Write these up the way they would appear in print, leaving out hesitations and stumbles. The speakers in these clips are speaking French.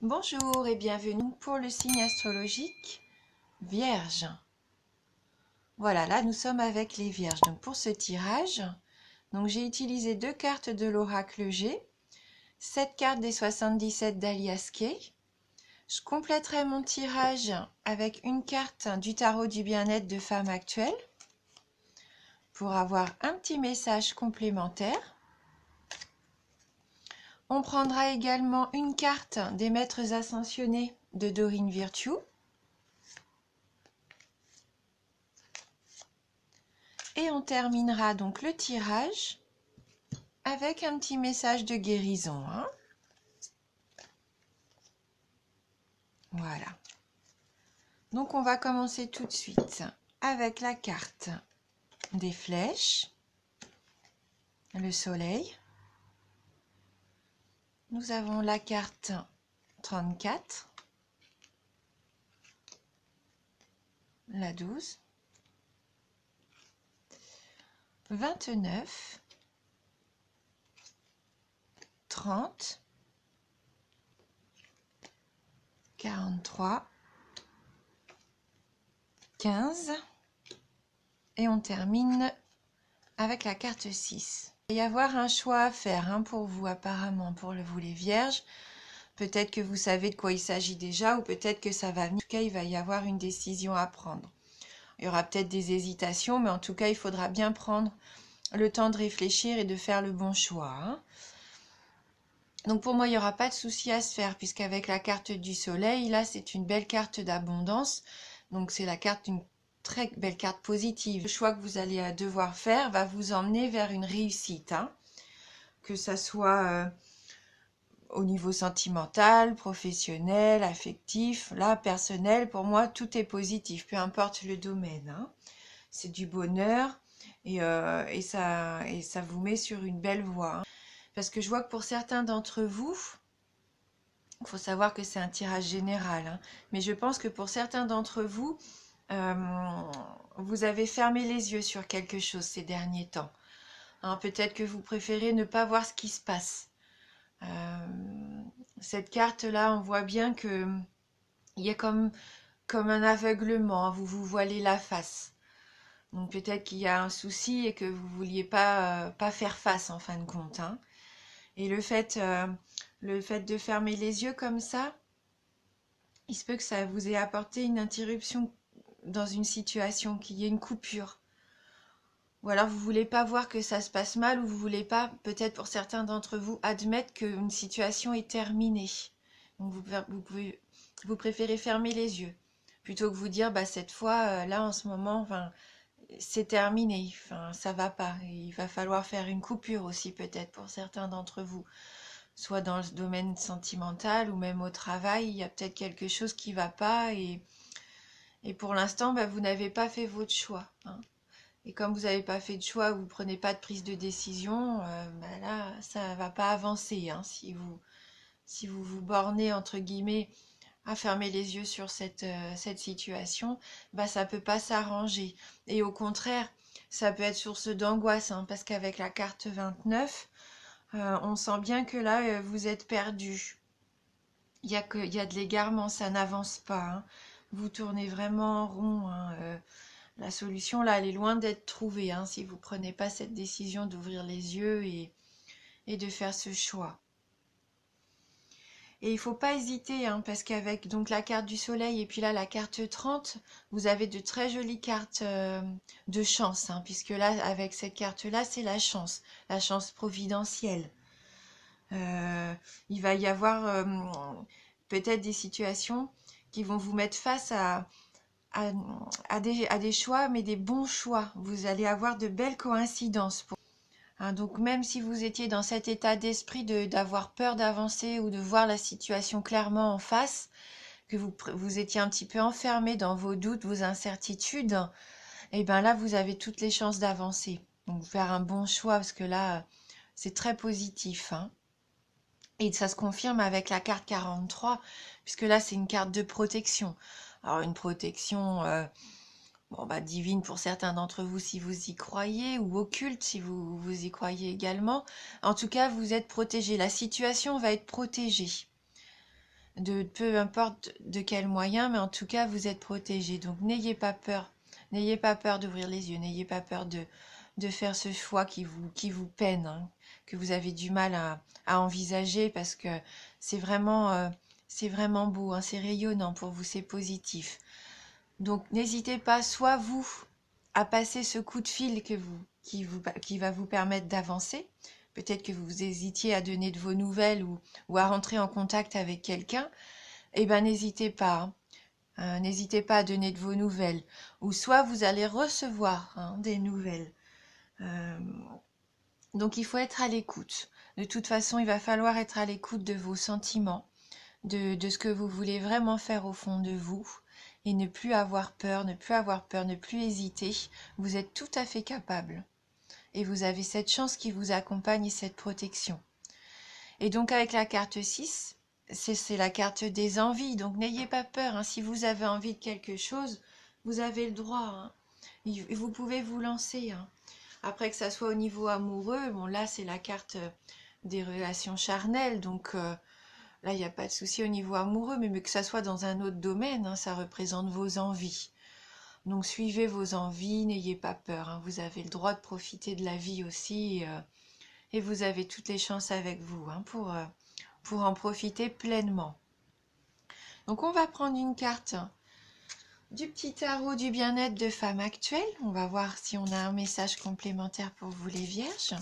Bonjour et bienvenue pour le signe astrologique Vierge. Voilà, là nous sommes avec les Vierges. Donc pour ce tirage, j'ai utilisé deux cartes de l'oracle G, 7 cartes des 77 d'Alias Kay. Je compléterai mon tirage avec une carte du tarot du bien-être de femme actuelle pour avoir un petit message complémentaire. On prendra également une carte des maîtres ascensionnés de Dorine Virtue. Et on terminera donc le tirage avec un petit message de guérison. Voilà. Donc on va commencer tout de suite avec la carte des flèches, le soleil. Nous avons la carte 34, la 12, 29, 30, 43, 15 et on termine avec la carte 6. Il va y avoir un choix à faire pour vous apparemment, pour vous les vierges. Peut-être que vous savez de quoi il s'agit déjà ou peut-être que ça va venir. En tout cas, il va y avoir une décision à prendre. Il y aura peut-être des hésitations, mais en tout cas, il faudra bien prendre le temps de réfléchir et de faire le bon choix. Donc pour moi, il n'y aura pas de souci à se faire puisqu'avec la carte du soleil, là, c'est une belle carte d'abondance. Donc c'est la carte d'une très belle carte positive. Le choix que vous allez devoir faire va vous emmener vers une réussite. Que ça soit au niveau sentimental, professionnel, affectif, là, personnel, pour moi, tout est positif, peu importe le domaine. C'est du bonheur et ça vous met sur une belle voie. Parce que je vois que pour certains d'entre vous, il faut savoir que c'est un tirage général, mais je pense que pour certains d'entre vous, vous avez fermé les yeux sur quelque chose ces derniers temps. Peut-être que vous préférez ne pas voir ce qui se passe. Cette carte-là, on voit bien que il y a comme un aveuglement, vous vous voilez la face. Donc peut-être qu'il y a un souci et que vous ne vouliez pas faire face en fin de compte. Et le fait de fermer les yeux comme ça, il se peut que ça vous ait apporté une interruption dans une situation, qu'il y ait une coupure. Ou alors vous ne voulez pas voir que ça se passe mal, ou vous ne voulez pas, peut-être pour certains d'entre vous, admettre qu'une situation est terminée. Donc vous préférez fermer les yeux, plutôt que vous dire, cette fois, là en ce moment, c'est terminé, ça va pas. Il va falloir faire une coupure aussi peut-être pour certains d'entre vous. Soit dans le domaine sentimental ou même au travail, il y a peut-être quelque chose qui va pas et pour l'instant, vous n'avez pas fait votre choix. Et comme vous n'avez pas fait de choix, vous ne prenez pas de prise de décision, là, ça ne va pas avancer. Si vous vous bornez, entre guillemets, à fermer les yeux sur cette situation, ça ne peut pas s'arranger. Et au contraire, ça peut être source d'angoisse, parce qu'avec la carte 29, on sent bien que là, vous êtes perdu. Il y a de l'égarement, ça n'avance pas. Vous tournez vraiment en rond. La solution, là, elle est loin d'être trouvée, si vous ne prenez pas cette décision d'ouvrir les yeux et de faire ce choix. Et il ne faut pas hésiter, parce qu'avec donc la carte du soleil et puis là, la carte 30, vous avez de très jolies cartes de chance, puisque là, avec cette carte-là, c'est la chance providentielle. Il va y avoir peut-être des situations qui vont vous mettre face à des choix, mais des bons choix. Vous allez avoir de belles coïncidences. Donc même si vous étiez dans cet état d'esprit d'avoir peur d'avancer ou de voir la situation clairement en face, que vous étiez un petit peu enfermé dans vos doutes, vos incertitudes, et bien là, vous avez toutes les chances d'avancer. Donc faire un bon choix, parce que là, c'est très positif. Et ça se confirme avec la carte 43, puisque là, c'est une carte de protection. Alors, une protection divine pour certains d'entre vous si vous y croyez, ou occulte si vous y croyez également. En tout cas, vous êtes protégé. La situation va être protégée. de peu importe de quel moyen, mais en tout cas, vous êtes protégé. Donc, n'ayez pas peur. N'ayez pas peur d'ouvrir les yeux. N'ayez pas peur de faire ce choix qui vous peine, hein, que vous avez du mal à envisager parce que c'est vraiment beau, hein, c'est rayonnant pour vous, c'est positif. Donc, n'hésitez pas, soit vous, à passer ce coup de fil qui va vous permettre d'avancer. Peut-être que vous hésitiez à donner de vos nouvelles ou à rentrer en contact avec quelqu'un. Eh bien, n'hésitez pas. Hein. N'hésitez pas à donner de vos nouvelles. Ou soit vous allez recevoir, hein, des nouvelles. Euh, donc, il faut être à l'écoute. De toute façon, il va falloir être à l'écoute de vos sentiments, de ce que vous voulez vraiment faire au fond de vous. Et ne plus avoir peur, ne plus avoir peur, ne plus hésiter. Vous êtes tout à fait capable. Et vous avez cette chance qui vous accompagne et cette protection. Et donc avec la carte 6, c'est la carte des envies. Donc n'ayez pas peur, hein. Si vous avez envie de quelque chose, vous avez le droit. Hein. Et vous pouvez vous lancer. Hein. Après que ça soit au niveau amoureux, bon là c'est la carte des relations charnelles. Donc là il n'y a pas de souci au niveau amoureux, mais que ça soit dans un autre domaine, hein, ça représente vos envies. Donc suivez vos envies, n'ayez pas peur. Hein. Vous avez le droit de profiter de la vie aussi. Et vous avez toutes les chances avec vous, hein, pour en profiter pleinement. Donc on va prendre une carte du petit tarot du bien-être de femme actuelle. On va voir si on a un message complémentaire pour vous les vierges.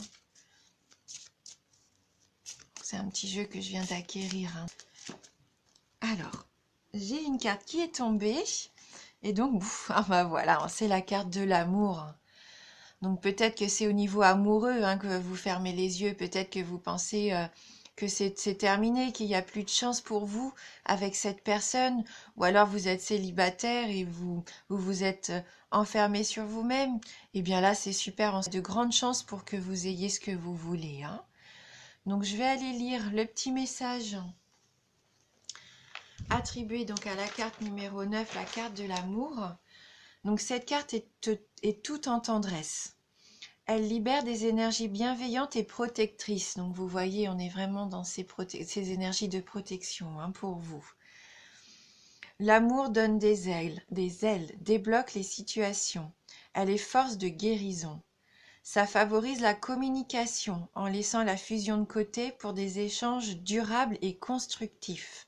C'est un petit jeu que je viens d'acquérir. Hein. Alors, j'ai une carte qui est tombée. Et donc, ah bah voilà, c'est la carte de l'amour. Donc peut-être que c'est au niveau amoureux, hein, que vous fermez les yeux, peut-être que vous pensez que c'est terminé, qu'il n'y a plus de chance pour vous avec cette personne, ou alors vous êtes célibataire et vous êtes enfermé sur vous-même. Et bien là, c'est super, de grandes chances pour que vous ayez ce que vous voulez. Hein. Donc je vais aller lire le petit message attribué donc à la carte numéro 9, la carte de l'amour. Donc cette carte est toute en tendresse. Elle libère des énergies bienveillantes et protectrices. Donc vous voyez, on est vraiment dans ces énergies de protection, hein, pour vous. L'amour donne des ailes, débloque les situations. Elle est force de guérison. Ça favorise la communication en laissant la fusion de côté pour des échanges durables et constructifs.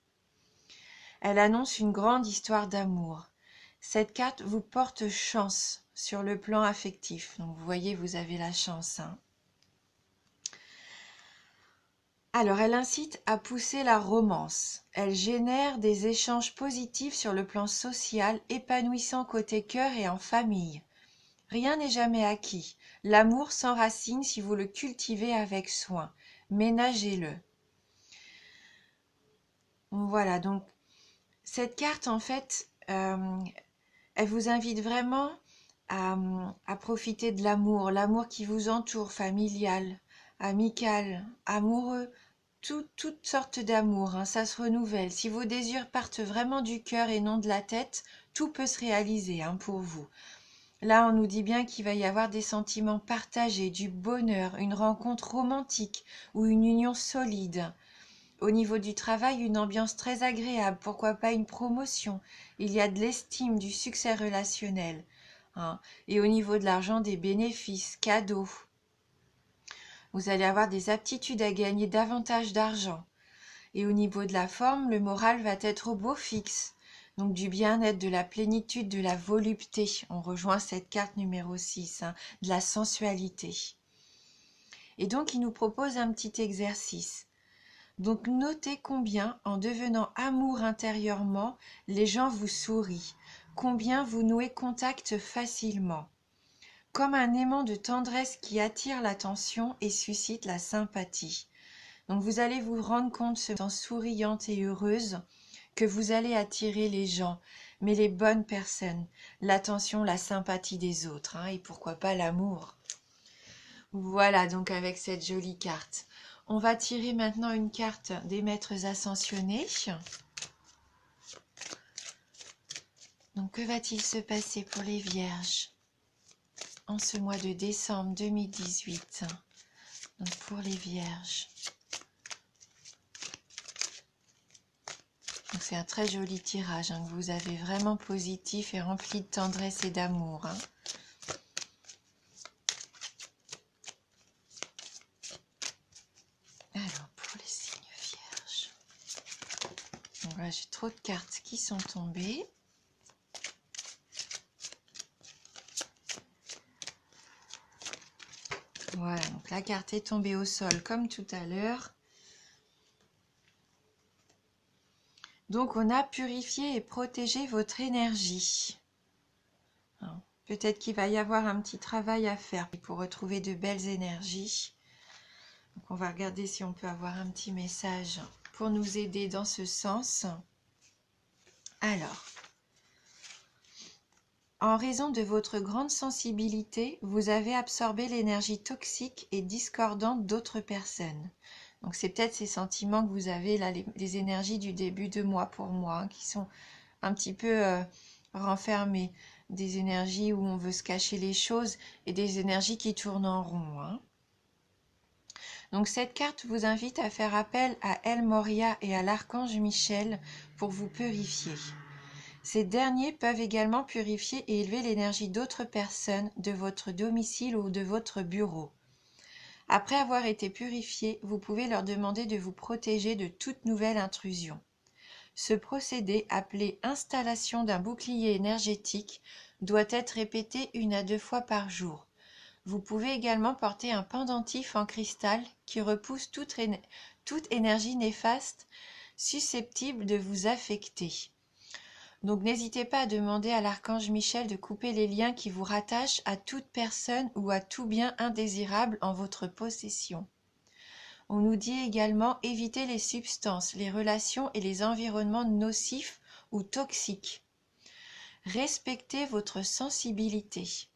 Elle annonce une grande histoire d'amour. Cette carte vous porte chance sur le plan affectif. Donc vous voyez, vous avez la chance. Hein. Alors, elle incite à pousser la romance. Elle génère des échanges positifs sur le plan social, épanouissant côté cœur et en famille. Rien n'est jamais acquis. L'amour s'enracine si vous le cultivez avec soin. Ménagez-le. Voilà, donc cette carte, en fait, elle vous invite vraiment à profiter de l'amour qui vous entoure, familial, amical, amoureux, toutes sortes d'amour, hein, ça se renouvelle. Si vos désirs partent vraiment du cœur et non de la tête, tout peut se réaliser, hein, pour vous. Là, on nous dit bien qu'il va y avoir des sentiments partagés, du bonheur, une rencontre romantique ou une union solide. Au niveau du travail, une ambiance très agréable, pourquoi pas une promotion. Il y a de l'estime, du succès relationnel. Hein. Et au niveau de l'argent, des bénéfices, cadeaux. Vous allez avoir des aptitudes à gagner davantage d'argent. Et au niveau de la forme, le moral va être au beau fixe. Donc du bien-être, de la plénitude, de la volupté. On rejoint cette carte numéro 6, hein, de la sensualité. Et donc il nous propose un petit exercice. Donc notez combien, en devenant amour intérieurement, les gens vous sourient, combien vous nouez contact facilement, comme un aimant de tendresse qui attire l'attention et suscite la sympathie. Donc vous allez vous rendre compte, en souriante et heureuse, que vous allez attirer les gens, mais les bonnes personnes, l'attention, la sympathie des autres, hein, et pourquoi pas l'amour. Voilà donc avec cette jolie carte. On va tirer maintenant une carte des maîtres ascensionnés. Donc que va-t-il se passer pour les vierges en ce mois de décembre 2018? Donc pour les vierges. Donc c'est un très joli tirage hein, que vous avez, vraiment positif et rempli de tendresse et d'amour. Hein. Alors pour les signes vierges. Donc là j'ai trop de cartes qui sont tombées. Voilà, donc la carte est tombée au sol comme tout à l'heure. Donc on a purifié et protégé votre énergie. Peut-être qu'il va y avoir un petit travail à faire pour retrouver de belles énergies. Donc on va regarder si on peut avoir un petit message pour nous aider dans ce sens. Alors, en raison de votre grande sensibilité, vous avez absorbé l'énergie toxique et discordante d'autres personnes. Donc c'est peut-être ces sentiments que vous avez là, les énergies du début de mois pour moi, hein, qui sont un petit peu renfermées. Des énergies où on veut se cacher les choses et des énergies qui tournent en rond. Hein. Donc cette carte vous invite à faire appel à El Moria et à l'archange Michel pour vous purifier. Ces derniers peuvent également purifier et élever l'énergie d'autres personnes de votre domicile ou de votre bureau. Après avoir été purifiés, vous pouvez leur demander de vous protéger de toute nouvelle intrusion. Ce procédé, appelé installation d'un bouclier énergétique, doit être répété 1 à 2 fois par jour. Vous pouvez également porter un pendentif en cristal qui repousse toute énergie néfaste susceptible de vous affecter. Donc n'hésitez pas à demander à l'archange Michel de couper les liens qui vous rattachent à toute personne ou à tout bien indésirable en votre possession. On nous dit également éviter les substances, les relations et les environnements nocifs ou toxiques. Respectez votre sensibilité.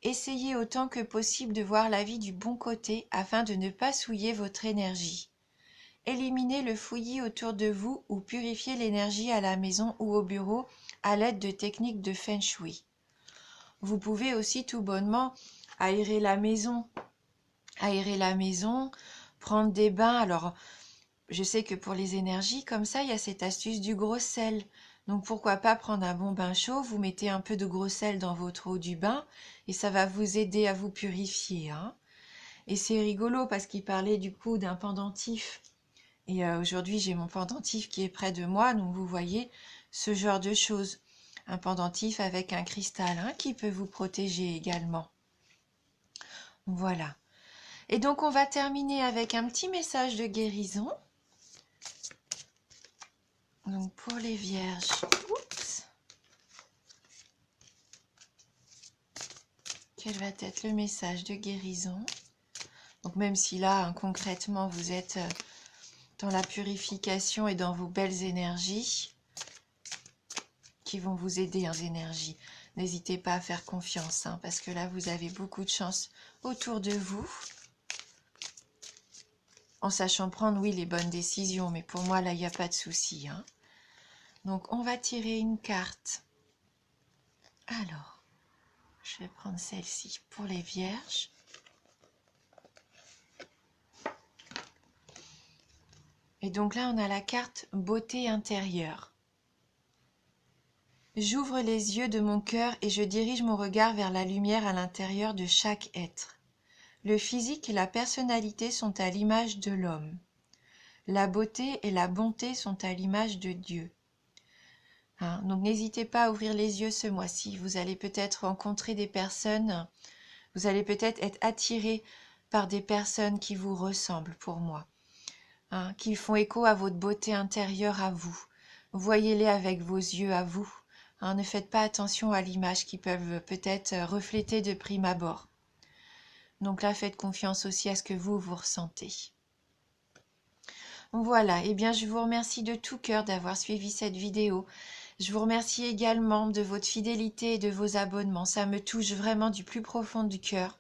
Essayez autant que possible de voir la vie du bon côté afin de ne pas souiller votre énergie. Éliminez le fouillis autour de vous ou purifiez l'énergie à la maison ou au bureau à l'aide de techniques de Feng Shui. Vous pouvez aussi tout bonnement aérer la maison, prendre des bains. Alors, je sais que pour les énergies, comme ça, il y a cette astuce du gros sel. Donc, pourquoi pas prendre un bon bain chaud, vous mettez un peu de gros sel dans votre eau du bain et ça va vous aider à vous purifier. Hein. Et c'est rigolo parce qu'il parlait du coup d'un pendentif. Et aujourd'hui, j'ai mon pendentif qui est près de moi, donc vous voyez ce genre de choses. Un pendentif avec un cristal hein, qui peut vous protéger également. Voilà. Et donc, on va terminer avec un petit message de guérison. Donc, pour les vierges, oups, quel va être le message de guérison? Donc, même si là, hein, concrètement, vous êtes dans la purification et dans vos belles énergies qui vont vous aider en énergie. N'hésitez pas à faire confiance, hein, parce que là, vous avez beaucoup de chance autour de vous. En sachant prendre, oui, les bonnes décisions, mais pour moi, là, il n'y a pas de souci. Hein. Donc, on va tirer une carte. Alors, je vais prendre celle-ci pour les vierges. Et donc là, on a la carte beauté intérieure. J'ouvre les yeux de mon cœur et je dirige mon regard vers la lumière à l'intérieur de chaque être. Le physique et la personnalité sont à l'image de l'homme. La beauté et la bonté sont à l'image de Dieu. Hein, donc n'hésitez pas à ouvrir les yeux ce mois-ci. Vous allez peut-être rencontrer des personnes, vous allez peut-être être attiré par des personnes qui vous ressemblent pour moi, hein, qui font écho à votre beauté intérieure à vous. Voyez-les avec vos yeux à vous. Hein, ne faites pas attention à l'image qui peuvent peut-être refléter de prime abord. Donc là, faites confiance aussi à ce que vous ressentez. Voilà, et bien je vous remercie de tout cœur d'avoir suivi cette vidéo. Je vous remercie également de votre fidélité et de vos abonnements. Ça me touche vraiment du plus profond du cœur.